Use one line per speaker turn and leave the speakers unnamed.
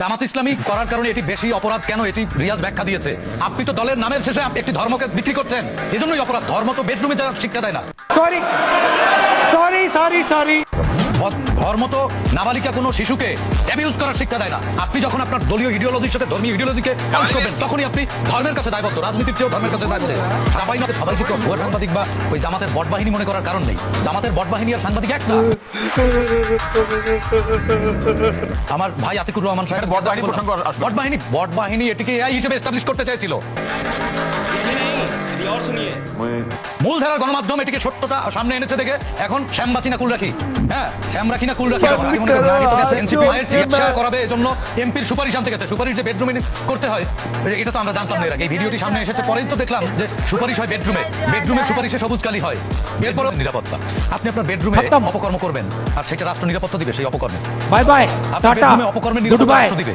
জামাত ইসলামী করার কারণে এটি বেশি অপরাধ কেন, এটি রিয়াজ ব্যাখ্যা দিয়েছে। আপনি তো দলের নামের শেষে একটি ধর্মকে বিক্রি করছেন, এজন্যই অপরাধ। ধর্ম তো বেডরুমে যাওয়ার শিক্ষা দেয় না।
সরি
ধর্ম তো নাবালিকা কোনো শিশুকে অ্যাবিউজ করার শিক্ষা দেয় না। আপনি যখন আপনার দলীয় ইডিওলজির সাথে ধর্মীয় ইডিওলজিকে কাউন্ট করবেন, তখনই আপনি ধর্মের কাছে দায়বদ্ধ। রাজনীতির চেয়েও ধর্মের কাছে দায়বদ্ধ। চাপাই না সবাইকে তো ভুয়া সাংবাদিক বা ওই জামাতের বট বাহিনী মনে করার কারণ নেই। জামাতের বট বাহিনী আর সাংবাদিক একটা। আমার ভাই আতিকুর রহমান সাহেব বট বাহিনী এটিকে এআই হিসেবে এস্টাবলিশ করতে চেয়েছিল। মূলধারার গণমাধ্যম এটিকে সত্যতা সামনে এনেছে দেখে এখন শ্যাম বাঁচি না কুল রাখি, হ্যাঁ শ্যাম রাখি না কুল রাখি এনসিপি মায়ের চিকিৎসা করাবে, এজন্য এমপির সুপারিশ আনতে গেছে। সুপারিশ যে বেডরুমে করতে হয় এটা তো আমরা জানতাম না এর আগে। এই ভিডিওটি সামনে এসেছে পরেই তো দেখলাম যে সুপারিশ হয় বেডরুমে, বেডরুমের সুপারিশে সবুজ কালি হয়। এরপর নিরাপত্তা, আপনি আপনার বেডরুমে অপকর্ম করবেন আর সেটা রাষ্ট্র নিরাপত্তা দিবে সেই অপকর্মে।
বাই বাই,
আপনার
টাটা,
বেডরুমে অপকর্মের নিরাপত্তা রাষ্ট্র দিবে।